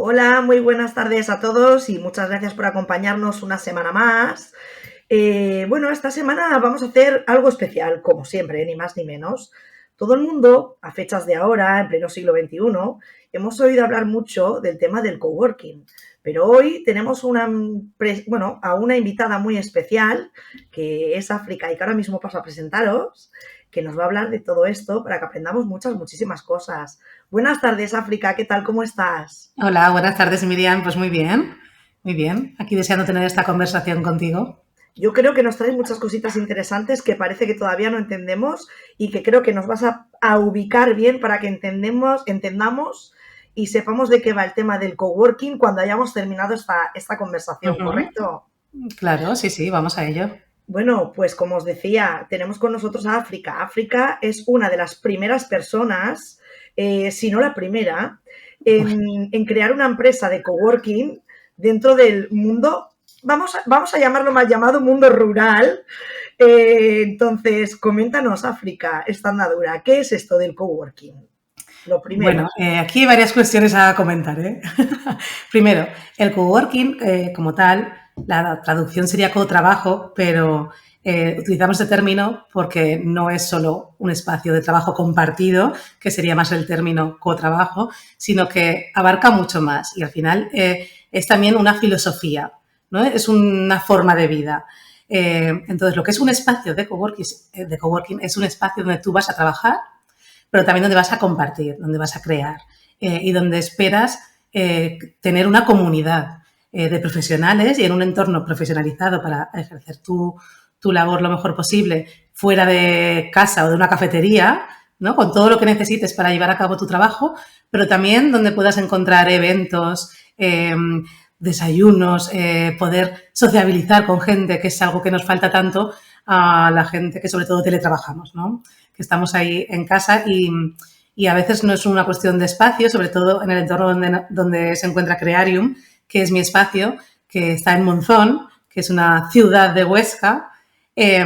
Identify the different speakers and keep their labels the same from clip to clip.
Speaker 1: Hola, muy buenas tardes a todos y muchas gracias por acompañarnos una semana más. Bueno, esta semana vamos a hacer algo especial, como siempre, ni más ni menos. Todo el mundo, a fechas de ahora, en pleno siglo XXI, hemos oído hablar mucho del tema del coworking, pero hoy tenemos a una invitada muy especial, que es África y que ahora mismo paso a presentaros, que nos va a hablar de todo esto para que aprendamos muchísimas cosas. Buenas tardes, África, ¿qué tal? ¿Cómo estás?
Speaker 2: Hola, buenas tardes, Miriam. Pues muy bien, muy bien. Aquí deseando tener esta conversación contigo.
Speaker 1: Yo creo que nos traes muchas cositas interesantes que parece que todavía no entendemos y que creo que nos vas a ubicar bien para que entendamos y sepamos de qué va el tema del coworking cuando hayamos terminado esta conversación,
Speaker 2: Ujú.
Speaker 1: ¿correcto?
Speaker 2: Claro, sí, sí, vamos a ello.
Speaker 1: Bueno, pues como os decía, tenemos con nosotros a África. África es una de las primeras personas, si no la primera, en crear una empresa de coworking dentro del mundo, vamos a llamarlo mal llamado mundo rural. Entonces, coméntanos, África, esta andadura, ¿qué es esto del coworking? Lo primero.
Speaker 2: Bueno, aquí hay varias cuestiones a comentar, ¿eh? Primero, el coworking, como tal, la traducción sería cotrabajo, pero utilizamos este término porque no es solo un espacio de trabajo compartido, que sería más el término cotrabajo, sino que abarca mucho más y al final es también una filosofía, ¿no? Es una forma de vida. Entonces, lo que es un espacio de coworking es un espacio donde tú vas a trabajar, pero también donde vas a compartir, donde vas a crear y donde esperas tener una comunidad de profesionales y en un entorno profesionalizado para ejercer tu labor lo mejor posible fuera de casa o de una cafetería, ¿no? Con todo lo que necesites para llevar a cabo tu trabajo, pero también donde puedas encontrar eventos, desayunos, poder sociabilizar con gente, que es algo que nos falta tanto a la gente que sobre todo teletrabajamos, ¿no? Que estamos ahí en casa y a veces no es una cuestión de espacio, sobre todo en el entorno donde se encuentra Crearium, que es mi espacio, que está en Monzón, que es una ciudad de Huesca. Eh,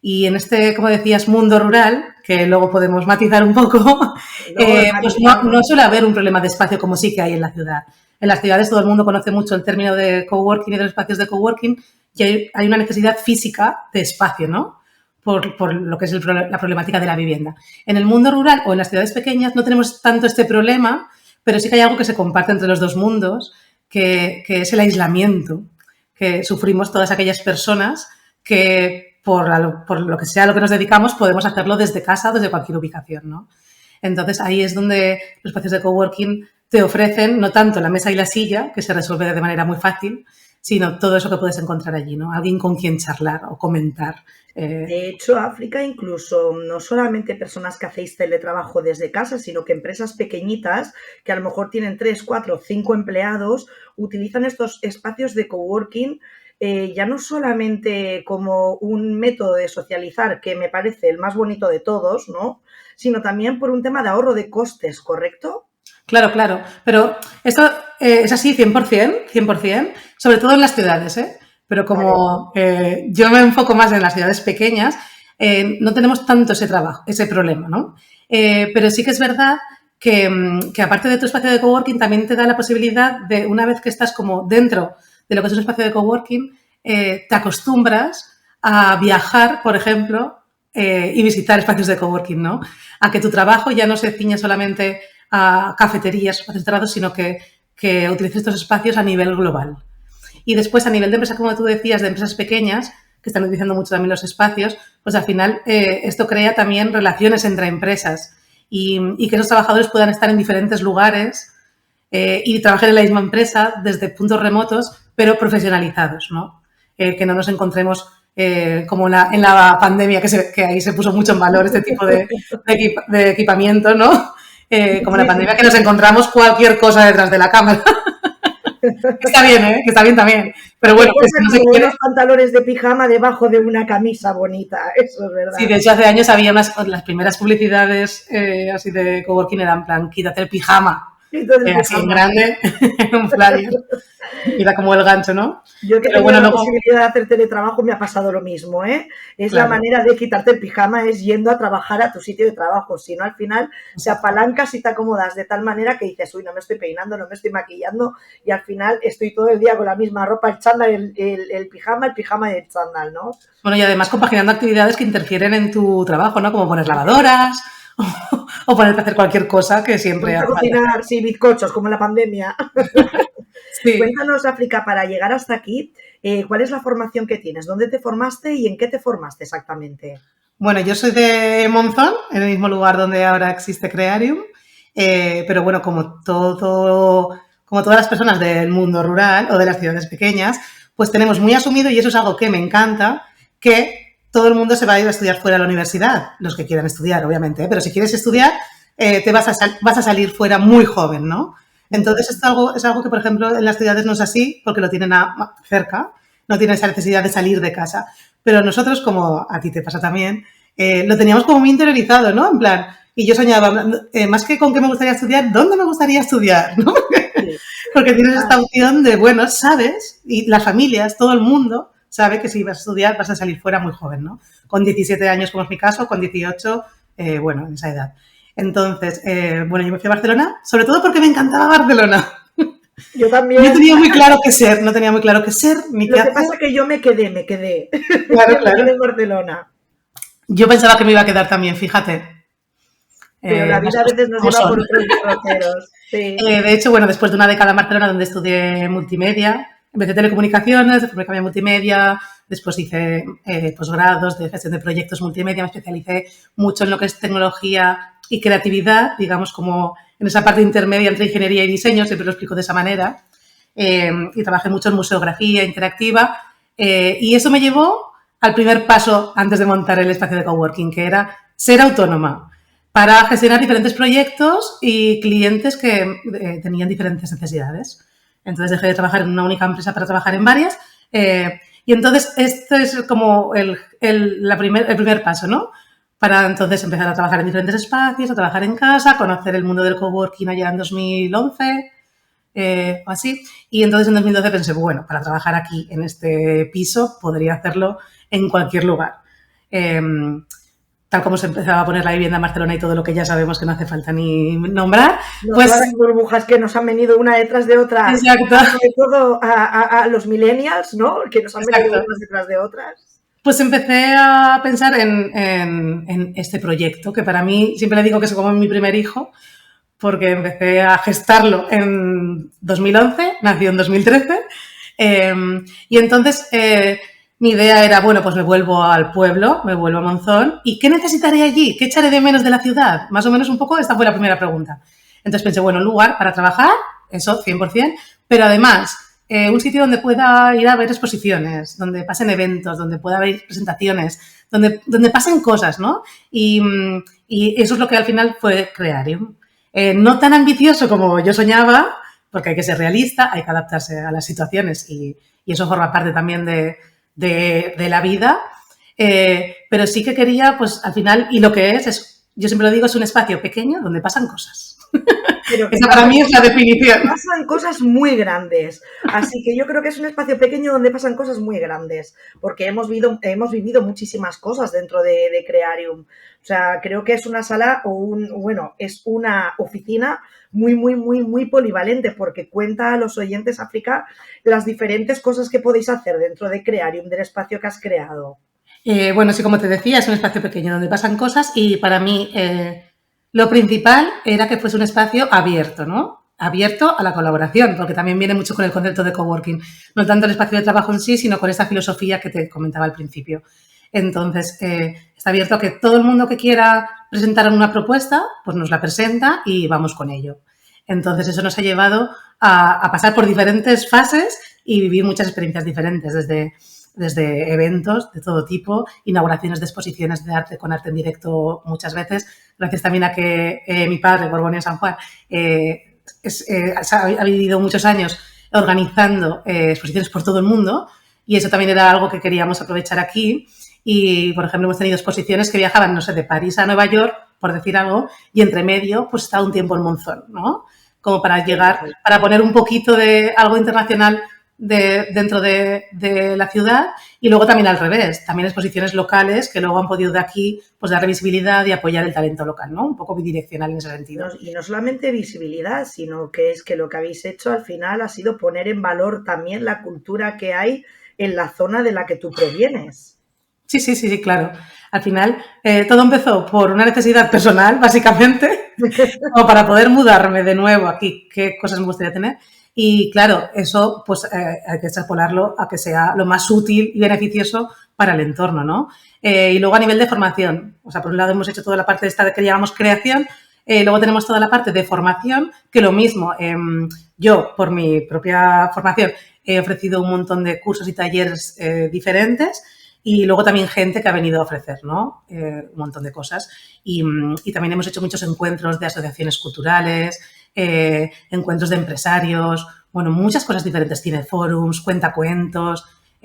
Speaker 2: y en este, como decías, mundo rural, que luego podemos matizar un poco,
Speaker 1: Luego lo
Speaker 2: pues no
Speaker 1: organizamos.
Speaker 2: suele haber un problema de espacio como sí que hay en la ciudad. En las ciudades todo el mundo conoce mucho el término de coworking y de los espacios de coworking y hay una necesidad física de espacio, ¿no? Por lo que es la problemática de la vivienda. En el mundo rural o en las ciudades pequeñas no tenemos tanto este problema, pero sí que hay algo que se comparte entre los dos mundos, que es el aislamiento que sufrimos todas aquellas personas que por lo que sea lo que nos dedicamos podemos hacerlo desde casa o desde cualquier ubicación, ¿no? Entonces ahí es donde los espacios de coworking te ofrecen no tanto la mesa y la silla, que se resuelve de manera muy fácil, sino todo eso que puedes encontrar allí, ¿no? Alguien con quien charlar o comentar.
Speaker 1: De hecho, África, incluso no solamente personas que hacéis teletrabajo desde casa, sino que empresas pequeñitas que a lo mejor tienen 3, 4, 5 empleados, utilizan estos espacios de coworking ya no solamente como un método de socializar, que me parece el más bonito de todos, ¿no? Sino también por un tema de ahorro de costes, ¿correcto?
Speaker 2: Claro, claro. Pero esto es así 100%, 100%, sobre todo en las ciudades, ¿eh? Pero
Speaker 1: Vale.
Speaker 2: como yo me enfoco más en las ciudades pequeñas, no tenemos tanto ese trabajo, ese problema, ¿no? Pero sí que es verdad que aparte de tu espacio de coworking, también te da la posibilidad de, una vez que estás como dentro de lo que es un espacio de coworking, te acostumbras a viajar, por ejemplo, y visitar espacios de coworking, ¿no? A que tu trabajo ya no se ciñe solamente a cafeterías, espacios cerrados, sino que utilices estos espacios a nivel global. Y después, a nivel de empresas, como tú decías, de empresas pequeñas, que están utilizando mucho también los espacios, pues al final esto crea también relaciones entre empresas y que esos trabajadores puedan estar en diferentes lugares y trabajar en la misma empresa desde puntos remotos, pero profesionalizados, ¿no? Que no nos encontremos como en la pandemia, que ahí se puso mucho en valor este tipo de equipamiento, ¿no? Como la
Speaker 1: Sí, sí,
Speaker 2: pandemia que nos
Speaker 1: sí.
Speaker 2: encontramos cualquier cosa detrás de la cámara. Que está bien, ¿eh? Que está bien también. Pero
Speaker 1: Que
Speaker 2: bueno, que
Speaker 1: porta
Speaker 2: si no se
Speaker 1: como
Speaker 2: quiere.
Speaker 1: unos pantalones de pijama debajo de una camisa bonita, eso es
Speaker 2: Sí,
Speaker 1: verdad.
Speaker 2: de hecho hace años había las primeras publicidades así de coworking eran en plan, quítate el pijama.
Speaker 1: Entonces,
Speaker 2: así en grande, en un flyer. Era como el gancho, ¿no?
Speaker 1: yo que
Speaker 2: Pero
Speaker 1: tenía
Speaker 2: bueno,
Speaker 1: la
Speaker 2: luego,
Speaker 1: posibilidad de hacer teletrabajo me ha pasado lo mismo, ¿eh? Es la
Speaker 2: claro,
Speaker 1: manera de quitarte el pijama, es yendo a trabajar a tu sitio de trabajo. Si no, al final te
Speaker 2: exacto.
Speaker 1: apalancas y te acomodas de tal manera que dices, uy, no me estoy peinando, no me estoy maquillando y al final estoy todo el día con la misma ropa, el chándal, el pijama y el chándal, ¿no?
Speaker 2: Bueno, y además compaginando actividades que interfieren en tu trabajo, ¿no? Como poner lavadoras o ponerte a hacer cualquier cosa que siempre
Speaker 1: Ponte a
Speaker 2: hace falta hacer.
Speaker 1: cocinar, sí, bizcochos, como en la pandemia.
Speaker 2: Sí.
Speaker 1: Cuéntanos, África, para llegar hasta aquí, ¿cuál es la formación que tienes? ¿Dónde te formaste y en qué te formaste exactamente?
Speaker 2: Bueno, yo soy de Monzón, en el mismo lugar donde ahora existe Crearium, pero bueno, como todas las personas del mundo rural o de las ciudades pequeñas, pues tenemos muy asumido, y eso es algo que me encanta, que todo el mundo se va a ir a estudiar fuera de la universidad, los que quieran estudiar, obviamente, ¿eh? Pero si quieres estudiar, vas a salir fuera muy joven, ¿no? Entonces, es algo que, por ejemplo, en las ciudades no es así, porque lo tienen cerca, no tienen esa necesidad de salir de casa. Pero nosotros, como a ti te pasa también, lo teníamos como muy interiorizado, ¿no? En plan, y yo soñaba, más que con qué me gustaría estudiar, ¿dónde me gustaría estudiar? ¿No?
Speaker 1: Sí.
Speaker 2: Porque tienes
Speaker 1: Ah,
Speaker 2: esta opción de, bueno, sabes, y las familias, todo el mundo sabe que si vas a estudiar vas a salir fuera muy joven, ¿no? Con 17 años, como es mi caso, con 18, bueno, en esa edad. Entonces, bueno, yo me fui a Barcelona, sobre todo porque me encantaba Barcelona.
Speaker 1: yo
Speaker 2: No
Speaker 1: también.
Speaker 2: tenía muy claro qué ser, no tenía muy claro qué ser ni qué
Speaker 1: Lo que
Speaker 2: hacer.
Speaker 1: pasa es que yo me quedé, me quedé.
Speaker 2: Claro,
Speaker 1: Me quedé
Speaker 2: claro.
Speaker 1: en Barcelona.
Speaker 2: Yo pensaba que me iba a quedar también, fíjate.
Speaker 1: Pero la
Speaker 2: Las
Speaker 1: vida a
Speaker 2: cosas
Speaker 1: veces nos
Speaker 2: como
Speaker 1: lleva por
Speaker 2: son.
Speaker 1: otros derroteros. Sí.
Speaker 2: De hecho, bueno, después de una década en Barcelona donde estudié multimedia, empecé telecomunicaciones, después me cambié a multimedia, después hice posgrados de gestión de proyectos multimedia, me especialicé mucho en lo que es tecnología y creatividad, digamos como en esa parte intermedia entre ingeniería y diseño, siempre lo explico de esa manera, y trabajé mucho en museografía interactiva, y eso me llevó al primer paso antes de montar el espacio de coworking, que era ser autónoma para gestionar diferentes proyectos y clientes que tenían diferentes necesidades. Entonces dejé de trabajar en una única empresa para trabajar en varias. Y entonces este es como el primer paso, ¿no? Para entonces empezar a trabajar en diferentes espacios, a trabajar en casa, conocer el mundo del coworking allá en 2011 o así. Y entonces en 2012 pensé, bueno, para trabajar aquí en este piso podría hacerlo en cualquier lugar. Eh, Tal como se empezaba a poner la vivienda en Barcelona y todo lo que ya sabemos que no hace falta ni nombrar,
Speaker 1: No, todas las
Speaker 2: pues
Speaker 1: burbujas que nos han venido una detrás de otra,
Speaker 2: exacto,
Speaker 1: sobre todo a los millennials, ¿no? Que nos han venido
Speaker 2: exacto.
Speaker 1: unas detrás de otras.
Speaker 2: Pues empecé a pensar en este proyecto, que para mí siempre le digo que es como mi primer hijo, porque empecé a gestarlo en 2011, nació en 2013, eh, y entonces mi idea era, bueno, pues me vuelvo al pueblo, me vuelvo a Monzón, ¿y qué necesitaré allí? ¿Qué echaré de menos de la ciudad? Más o menos un poco, esta fue la primera pregunta. Entonces pensé, bueno, un lugar para trabajar, eso, 100%, pero además un sitio donde pueda ir a ver exposiciones, donde pasen eventos, donde pueda haber presentaciones, donde pasen cosas, ¿no? Y eso es lo que al final fue Crearium. No tan ambicioso como yo soñaba, porque hay que ser realista, hay que adaptarse a las situaciones y eso forma parte también de la vida. Pero sí que quería, pues al final, y lo que es, yo siempre lo digo, es un espacio pequeño donde pasan cosas.
Speaker 1: Pero que
Speaker 2: Esa para mí es la definición.
Speaker 1: pasan cosas muy grandes. Así que yo creo que es un espacio pequeño donde pasan cosas muy grandes, porque hemos vivido muchísimas cosas dentro de Crearium. O sea, creo que es una sala bueno, es una oficina muy, muy, muy, muy polivalente, porque cuenta a los oyentes África las diferentes cosas que podéis hacer dentro de Crearium, del espacio que has creado.
Speaker 2: Bueno, sí, como te decía, es un espacio pequeño donde pasan cosas y para mí lo principal era que fuese un espacio abierto, ¿no? Abierto a la colaboración, porque también viene mucho con el concepto de coworking. No tanto el espacio de trabajo en sí, sino con esta filosofía que te comentaba al principio. Entonces, está abierto a que todo el mundo que quiera presentar una propuesta, pues nos la presenta y vamos con ello. Entonces, eso nos ha llevado a pasar por diferentes fases y vivir muchas experiencias diferentes, desde eventos de todo tipo, inauguraciones de exposiciones de arte con arte en directo muchas veces, gracias también a que mi padre, Borbón San Juan, ha vivido muchos años organizando exposiciones por todo el mundo y eso también era algo que queríamos aprovechar aquí. Y, por ejemplo, hemos tenido exposiciones que viajaban, no sé, de París a Nueva York, por decir algo, y entre medio, pues estaba un tiempo en Monzón, ¿no? como para llegar, para poner un poquito de algo internacional dentro de la ciudad, y luego también al revés, también exposiciones locales que luego han podido de aquí pues dar visibilidad y apoyar el talento local, ¿no? Un poco bidireccional en ese sentido.
Speaker 1: Y no solamente visibilidad, sino que es que lo que habéis hecho al final ha sido poner en valor también la cultura que hay en la zona de la que tú provienes.
Speaker 2: Sí, claro. Al final, todo empezó por una necesidad personal, básicamente, como para poder mudarme de nuevo aquí, qué cosas me gustaría tener. Y claro, eso pues hay que extrapolarlo a que sea lo más útil y beneficioso para el entorno, ¿no? Y luego a nivel de formación, o sea, por un lado hemos hecho toda la parte esta de que llamamos creación, luego tenemos toda la parte de formación, que lo mismo, yo por mi propia formación he ofrecido un montón de cursos y talleres diferentes, y luego también gente que ha venido a ofrecer, ¿no? Un montón de cosas. Y también hemos hecho muchos encuentros de asociaciones culturales, encuentros de empresarios, bueno, muchas cosas diferentes. Cineforums, cuentacuentos,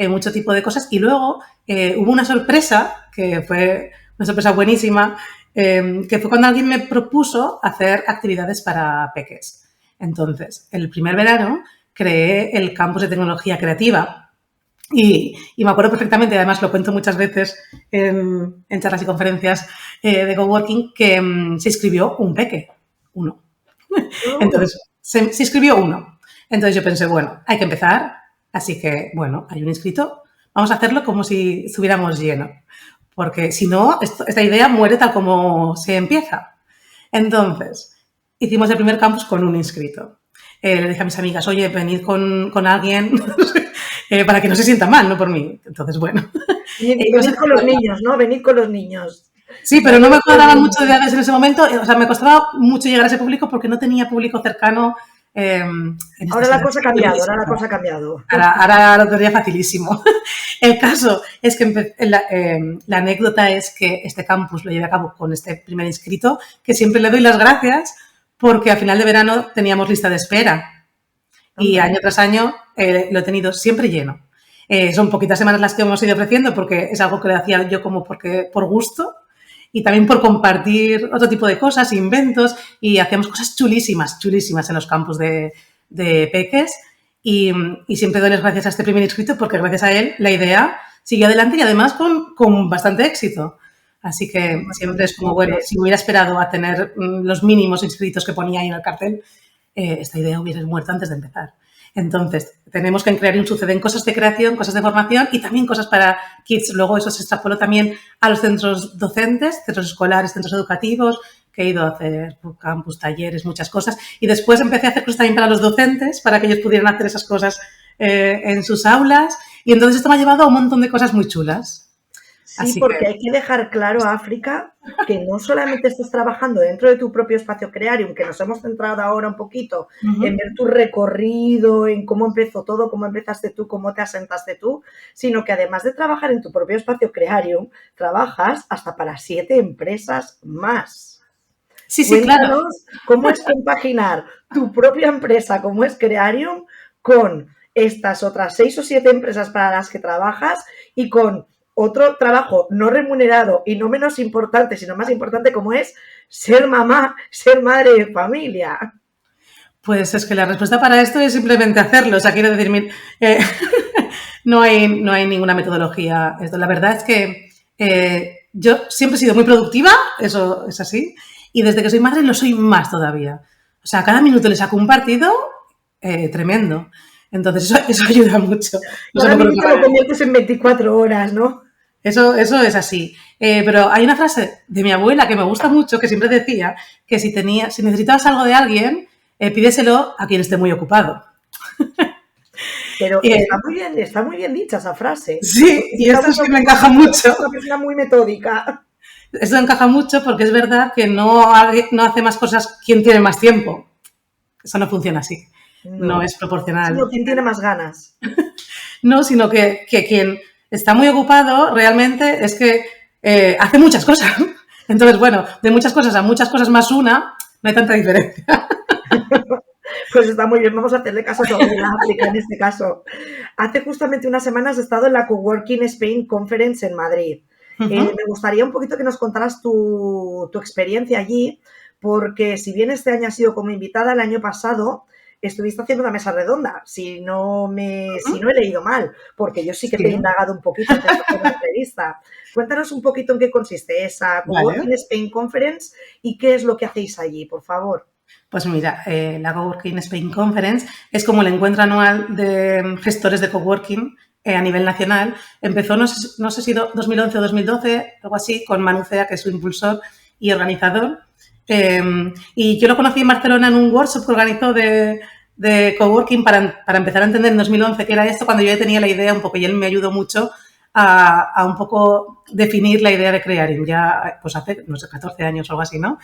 Speaker 2: mucho tipo de cosas. Y luego hubo una sorpresa, que fue una sorpresa buenísima, que fue cuando alguien me propuso hacer actividades para peques. Entonces, el primer verano creé el campus de tecnología creativa. Y me acuerdo perfectamente, además lo cuento muchas veces en charlas y conferencias de coworking, que se inscribió un peque, uno. Entonces, se inscribió uno. Entonces yo pensé, bueno, hay que empezar, así que, bueno, hay un inscrito, vamos a hacerlo como si estuviéramos lleno, porque si no, esta idea muere tal como se empieza. Entonces, hicimos el primer campus con un inscrito. Le dije a mis amigas, oye, venid con alguien para que no se sienta mal, no por mí. Entonces, bueno.
Speaker 1: Venid con los niños, ¿no? Venid con los niños.
Speaker 2: Sí, pero no me cuadraban mucho de edades en ese momento. O sea, me costaba mucho llegar a ese público porque no tenía público cercano.
Speaker 1: Ahora la cosa ha cambiado,
Speaker 2: Ahora lo tendría facilísimo. El caso es que la anécdota es que este campus lo llevé a cabo con este primer inscrito, que siempre le doy las gracias porque a final de verano teníamos lista de espera y año tras año lo he tenido siempre lleno. Son poquitas semanas las que hemos ido ofreciendo porque es algo que le hacía yo como por gusto y también por compartir otro tipo de cosas, inventos, y hacíamos cosas chulísimas en los campus de peques y siempre doy las gracias a este primer inscrito porque gracias a él la idea siguió adelante y además con bastante éxito. Así que siempre es como, bueno, si hubiera esperado a tener los mínimos inscritos que ponía ahí en el cartel, esta idea hubiera muerto antes de empezar. Entonces, tenemos que crear y suceden cosas de creación, cosas de formación y también cosas para kids. Luego eso se extrapoló también a los centros docentes, centros escolares, centros educativos, que he ido a hacer campus, talleres, muchas cosas. Y después empecé a hacer cosas también para los docentes, para que ellos pudieran hacer esas cosas en sus aulas. Y entonces esto me ha llevado a un montón de cosas muy chulas.
Speaker 1: Sí, porque hay que dejar claro, África, que no solamente estás trabajando dentro de tu propio espacio Crearium, que nos hemos centrado ahora un poquito en ver tu recorrido, en cómo empezó todo, cómo empezaste tú, cómo te asentaste tú, sino que además de trabajar en tu propio espacio Crearium, trabajas hasta para 7 empresas más.
Speaker 2: Sí,
Speaker 1: Cuéntanos
Speaker 2: claro.
Speaker 1: cómo es compaginar tu propia empresa, como es Crearium, con estas otras 6 o 7 empresas para las que trabajas y con otro trabajo no remunerado y no menos importante, sino más importante, como es ser mamá, ser madre de familia.
Speaker 2: Pues es que la respuesta para esto es simplemente hacerlo. O sea, quiero decir, no hay ninguna metodología. La verdad es que yo siempre he sido muy productiva, eso es así, y desde que soy madre lo soy más todavía. O sea, cada minuto le saco un partido tremendo. Entonces, eso ayuda mucho.
Speaker 1: Cada minuto lo conviertes en 24 horas, ¿no?
Speaker 2: Eso es así. Pero hay una frase de mi abuela que me gusta mucho, que siempre decía que si necesitabas algo de alguien, pídeselo a quien esté muy ocupado.
Speaker 1: Pero está muy bien dicha esa frase.
Speaker 2: Sí, y esto es que me encaja mucho.
Speaker 1: Es una persona muy metódica.
Speaker 2: Esto encaja mucho porque es verdad que no hace más cosas quien tiene más tiempo. Eso no funciona así. No es proporcional.
Speaker 1: Sino quien tiene más ganas.
Speaker 2: No, sino que quien está muy ocupado realmente es que hace muchas cosas. Entonces, bueno, de muchas cosas a muchas cosas más una, no hay tanta diferencia.
Speaker 1: Pues está muy bien, vamos a hacerle caso a toda la África en este caso. Hace justamente unas semanas he estado en la Coworking Spain Conference en Madrid. Me gustaría un poquito que nos contaras tu experiencia allí, porque si bien este año ha sido como invitada, el año pasado estuviste haciendo una mesa redonda, si no he leído mal, porque yo sí que te he indagado un poquito antes de hacer la entrevista. Cuéntanos un poquito en qué consiste esa Coworking Spain Conference y qué es lo que hacéis allí, por favor.
Speaker 2: Pues mira, la Coworking Spain Conference es como el encuentro anual de gestores de coworking a nivel nacional. Empezó, no sé si 2011 o 2012, algo así, con Manu Cea, que es su impulsor y organizador. Y yo lo conocí en Barcelona en un workshop que organizó de coworking para empezar a entender en 2011 qué era esto, cuando yo ya tenía la idea un poco, y él me ayudó mucho a un poco definir la idea de Crearim, ya pues hace, no sé, 14 años o algo así, ¿no?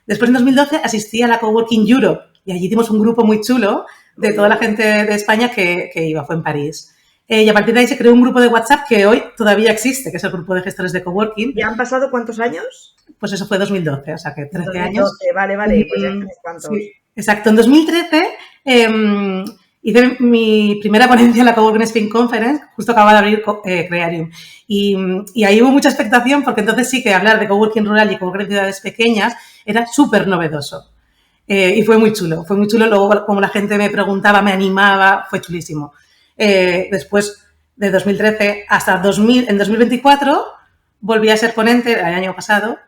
Speaker 2: Después en 2012 asistí a la Coworking Europe y allí hicimos un grupo muy chulo de toda la gente de España que iba, fue en París. Y a partir de ahí se creó un grupo de WhatsApp que hoy todavía existe, que es el grupo de gestores de coworking.
Speaker 1: ¿Ya han pasado cuántos años?
Speaker 2: Pues eso fue 2012, o sea que 13
Speaker 1: 2012,
Speaker 2: años.
Speaker 1: Vale, pues ya tienes cuántos.
Speaker 2: Sí, exacto, en 2013 hice mi primera ponencia en la Coworking Spain Conference, justo acababa de abrir Crearium. Y ahí hubo mucha expectación porque entonces sí que hablar de coworking rural y coworking en ciudades pequeñas era súper novedoso. Y fue muy chulo. Luego, como la gente me preguntaba, me animaba, fue chulísimo. Después de 2013 hasta en 2024 volví a ser ponente el año pasado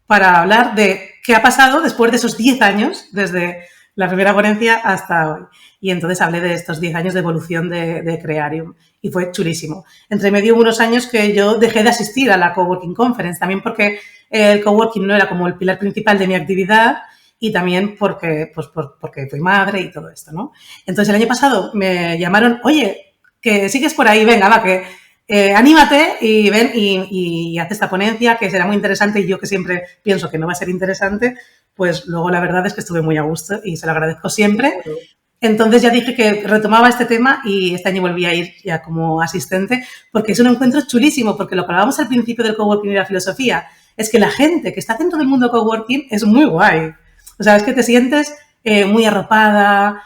Speaker 2: para hablar de qué ha pasado después de esos 10 años, desde la primera ponencia hasta hoy. Y entonces hablé de estos 10 años de evolución de Crearium y fue chulísimo. Entre medio hubo unos años que yo dejé de asistir a la Coworking Conference, también porque el coworking no era como el pilar principal de mi actividad y también porque fui madre y todo esto, ¿no? Entonces el año pasado me llamaron, oye, que sigues por ahí, venga, va, que anímate y ven y haz esta ponencia que será muy interesante y yo que siempre pienso que no va a ser interesante, pues luego la verdad es que estuve muy a gusto y se lo agradezco siempre. Entonces ya dije que retomaba este tema y este año volví a ir ya como asistente porque es un encuentro chulísimo, porque lo que hablábamos al principio del coworking y la filosofía es que la gente que está dentro del mundo coworking es muy guay. O sea, es que te sientes muy arropada,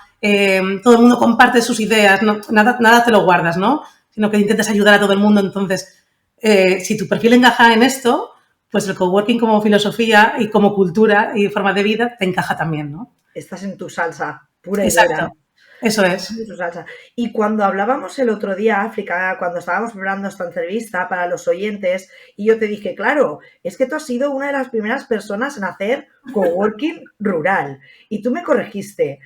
Speaker 2: todo el mundo comparte sus ideas, no, nada te lo guardas, ¿no? Sino que intentas ayudar a todo el mundo. Entonces, si tu perfil encaja en esto, pues el coworking como filosofía y como cultura y forma de vida te encaja también, ¿no?
Speaker 1: Estás en tu salsa, pura y
Speaker 2: Exacto.
Speaker 1: dura.
Speaker 2: Eso es.
Speaker 1: Y cuando hablábamos el otro día, África, cuando estábamos preparando esta entrevista para los oyentes, y yo te dije, claro, es que tú has sido una de las primeras personas en hacer coworking rural. Y tú me corregiste.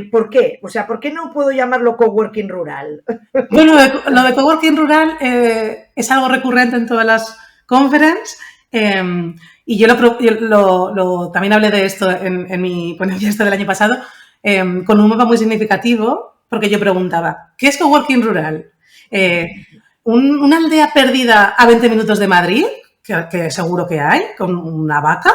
Speaker 1: ¿Por qué? O sea, ¿por qué no puedo llamarlo coworking rural?
Speaker 2: Bueno, lo de coworking rural es algo recurrente en todas las conferences. Y yo también hablé de esto en mi ponencia del año pasado, con un mapa muy significativo, porque yo preguntaba, ¿qué es coworking rural? ¿Una aldea perdida a 20 minutos de Madrid, que seguro que hay, con una vaca?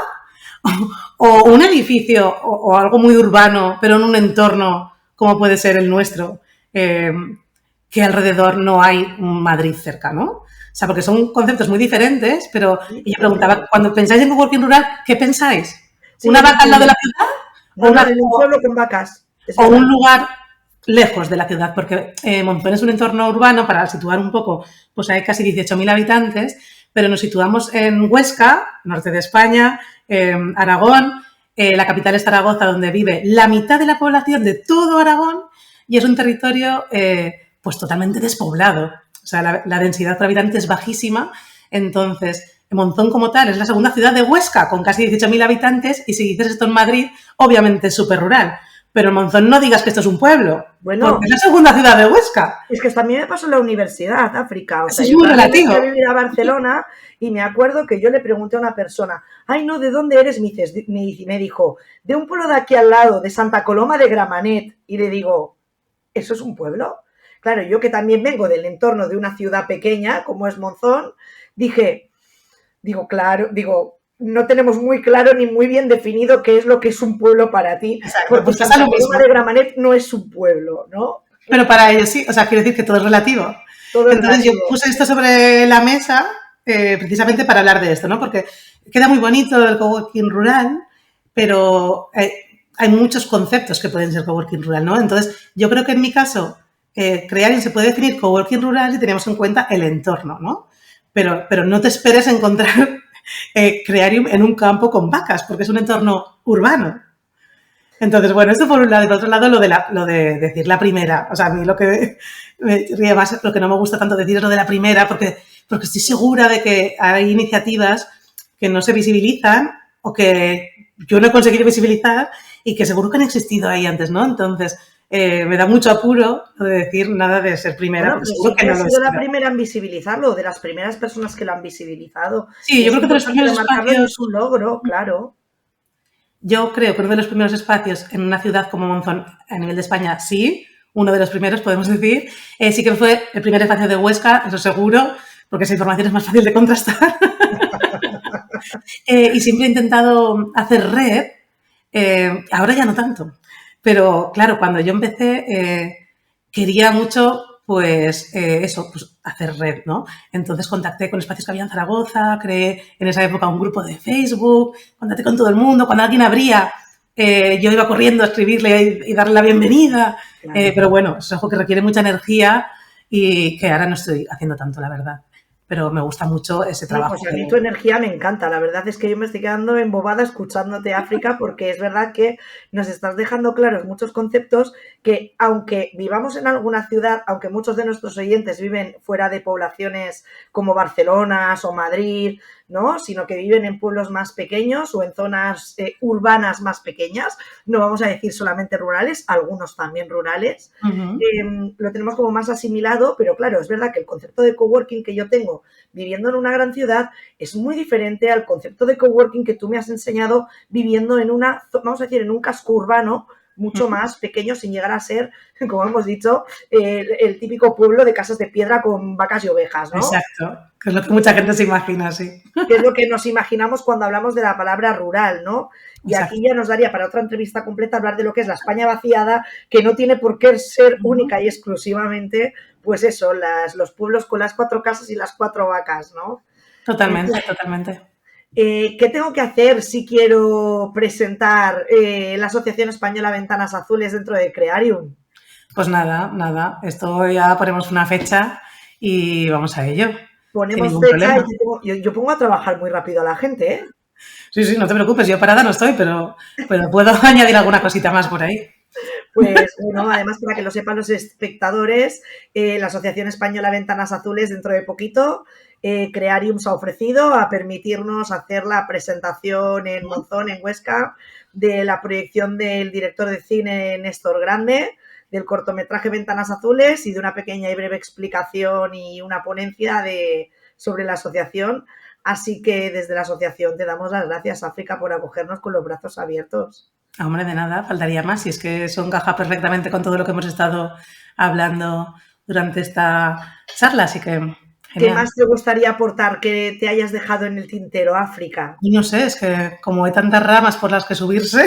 Speaker 2: ¿O un edificio o algo muy urbano, pero en un entorno como puede ser el nuestro, que alrededor no hay un Madrid cerca, ¿no? O sea, porque son conceptos muy diferentes, pero y yo preguntaba, cuando pensáis en coworking rural, ¿qué pensáis?
Speaker 1: Sí,
Speaker 2: ¿Una vaca al lado de la ciudad?
Speaker 1: Un pueblo con vacas.
Speaker 2: O un lugar lejos de la ciudad, porque Monzón es un entorno urbano, para situar un poco, pues hay casi 18.000 habitantes, pero nos situamos en Huesca, norte de España, Aragón, la capital es Zaragoza, donde vive la mitad de la población de todo Aragón, y es un territorio pues totalmente despoblado. O sea, la densidad por habitante es bajísima, entonces Monzón como tal es la segunda ciudad de Huesca, con casi 18.000 habitantes, y si dices esto en Madrid, obviamente es súper rural. Pero en Monzón no digas que esto es un pueblo, bueno, porque es la segunda ciudad de Huesca.
Speaker 1: Es que también me pasó en la universidad, África. O sea,
Speaker 2: es muy relativo.
Speaker 1: Yo vivir a Barcelona y me acuerdo que yo le pregunté a una persona, ay, no, ¿de dónde eres? Me dijo, de un pueblo de aquí al lado, de Santa Coloma de Gramenet. Y le digo, ¿eso es un pueblo? Claro, yo que también vengo del entorno de una ciudad pequeña, como es Monzón, no tenemos muy claro ni muy bien definido qué es lo que es un pueblo para ti.
Speaker 2: Exacto,
Speaker 1: porque
Speaker 2: pues
Speaker 1: Santa Coloma de Gramenet no es un pueblo, ¿no?
Speaker 2: Pero para ellos sí, o sea, quiero decir que todo es relativo. Entonces yo puse esto sobre la mesa precisamente para hablar de esto, ¿no? Porque queda muy bonito el coworking rural, pero hay muchos conceptos que pueden ser coworking rural, ¿no? Entonces yo creo que en mi caso, Crearium se puede definir coworking rural si tenemos en cuenta el entorno, ¿no? Pero no te esperes a encontrar Crearium en un campo con vacas, porque es un entorno urbano. Entonces, bueno, esto por un lado. Y por otro lado, lo de decir la primera. O sea, a mí lo que me ríe más, lo que no me gusta tanto decir es lo de la primera, porque estoy segura de que hay iniciativas que no se visibilizan o que yo no he conseguido visibilizar y que seguro que han existido ahí antes, ¿no? Entonces, me da mucho apuro lo de decir nada de ser primera,
Speaker 1: Bueno,
Speaker 2: porque
Speaker 1: pero
Speaker 2: seguro
Speaker 1: sí
Speaker 2: que
Speaker 1: que
Speaker 2: no
Speaker 1: has
Speaker 2: lo he
Speaker 1: sido la
Speaker 2: sido.
Speaker 1: primera en visibilizarlo, de las primeras personas que lo han visibilizado.
Speaker 2: Sí,
Speaker 1: Y
Speaker 2: yo
Speaker 1: es
Speaker 2: creo que de los
Speaker 1: importante
Speaker 2: primeros
Speaker 1: remarcarlo y es
Speaker 2: espacios,
Speaker 1: un logro, claro.
Speaker 2: yo creo que uno de los primeros espacios en una ciudad como Monzón a nivel de España, sí, uno de los primeros, podemos decir. Sí que fue el primer espacio de Huesca, eso seguro, porque esa información es más fácil de contrastar. Y siempre he intentado hacer red, ahora ya no tanto. Pero claro, cuando yo empecé, quería mucho, pues, eso, pues, hacer red, ¿no? Entonces contacté con espacios que había en Zaragoza, creé en esa época un grupo de Facebook, contacté con todo el mundo. Cuando alguien abría, yo iba corriendo a escribirle y darle la bienvenida.
Speaker 1: Claro.
Speaker 2: Pero bueno, es algo que requiere mucha energía y que ahora no estoy haciendo tanto, la verdad. Pero me gusta mucho ese
Speaker 1: Bueno,
Speaker 2: trabajo
Speaker 1: pues a mí tu
Speaker 2: de...
Speaker 1: energía me encanta. La verdad es que yo me estoy quedando embobada escuchándote, África, porque es verdad que nos estás dejando claros muchos conceptos que, aunque vivamos en alguna ciudad, aunque muchos de nuestros oyentes viven fuera de poblaciones como Barcelona o Madrid, ¿no? Sino que viven en pueblos más pequeños o en zonas urbanas más pequeñas, no vamos a decir solamente rurales, algunos también rurales,
Speaker 2: Uh -huh.
Speaker 1: lo tenemos como más asimilado, pero claro, es verdad que el concepto de coworking que yo tengo viviendo en una gran ciudad es muy diferente al concepto de coworking que tú me has enseñado viviendo en una, vamos a decir, en un casco urbano mucho más pequeño sin llegar a ser, como hemos dicho, el típico pueblo de casas de piedra con vacas y ovejas, ¿no?
Speaker 2: Exacto, que es lo que mucha gente se imagina, sí.
Speaker 1: Que es lo que nos imaginamos cuando hablamos de la palabra rural, ¿no? Y aquí
Speaker 2: Exacto.
Speaker 1: ya nos daría para otra entrevista completa hablar de lo que es la España vaciada, que no tiene por qué ser única y exclusivamente, pues eso, los pueblos con las 4 casas y las 4 vacas, ¿no?
Speaker 2: Totalmente,
Speaker 1: Entonces,
Speaker 2: totalmente.
Speaker 1: ¿qué tengo que hacer si quiero presentar la Asociación Española Ventanas Azules dentro de Crearium?
Speaker 2: Pues nada, nada. Esto ya ponemos una fecha y vamos a ello. Sin
Speaker 1: Ponemos
Speaker 2: ningún
Speaker 1: fecha y
Speaker 2: problema.
Speaker 1: yo pongo a trabajar muy rápido a la gente, ¿eh?
Speaker 2: Sí, sí, no te preocupes, yo parada no estoy, pero puedo añadir alguna cosita más por ahí.
Speaker 1: Pues bueno, además para que lo sepan los espectadores, la Asociación Española Ventanas Azules dentro de poquito, Crearium se ha ofrecido a permitirnos hacer la presentación en Monzón, en Huesca, de la proyección del director de cine Néstor Grande, del cortometraje Ventanas Azules y de una pequeña y breve explicación y una ponencia sobre la asociación. Así que desde la asociación te damos las gracias, África, por acogernos con los brazos abiertos.
Speaker 2: Hombre, de nada, faltaría más. Y es que eso encaja perfectamente con todo lo que hemos estado hablando durante esta charla, así que
Speaker 1: ¿Qué
Speaker 2: genial.
Speaker 1: más te gustaría aportar que te hayas dejado en el tintero, África?
Speaker 2: Y no sé, es que como hay tantas ramas por las que subirse,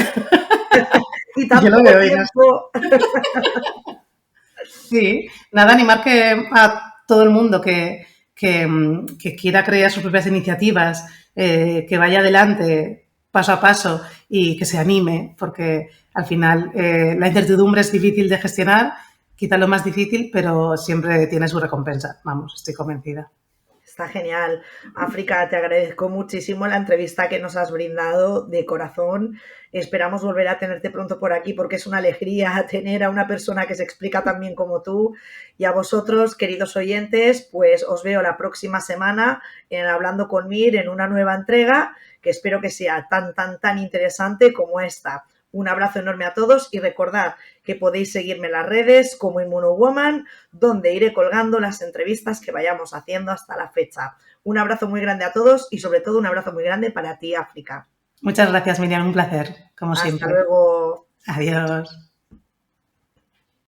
Speaker 1: Y
Speaker 2: yo
Speaker 1: tan
Speaker 2: lo
Speaker 1: poco
Speaker 2: veo bien.
Speaker 1: tiempo.
Speaker 2: Sí, nada, animar a todo el mundo que quiera crear sus propias iniciativas, que vaya adelante paso a paso y que se anime, porque al final la incertidumbre es difícil de gestionar, quizá lo más difícil, pero siempre tiene su recompensa. Vamos, estoy convencida.
Speaker 1: Está genial. África, te agradezco muchísimo la entrevista que nos has brindado de corazón. Esperamos volver a tenerte pronto por aquí porque es una alegría tener a una persona que se explica tan bien como tú. Y a vosotros, queridos oyentes, pues os veo la próxima semana en Hablando con Mir en una nueva entrega que espero que sea tan interesante como esta. Un abrazo enorme a todos y recordad que podéis seguirme en las redes como InmunoWoman, donde iré colgando las entrevistas que vayamos haciendo hasta la fecha. Un abrazo muy grande a todos y sobre todo un abrazo muy grande para ti, África.
Speaker 2: Muchas gracias, Miriam, un placer, como
Speaker 1: Hasta
Speaker 2: siempre.
Speaker 1: luego.
Speaker 2: Adiós.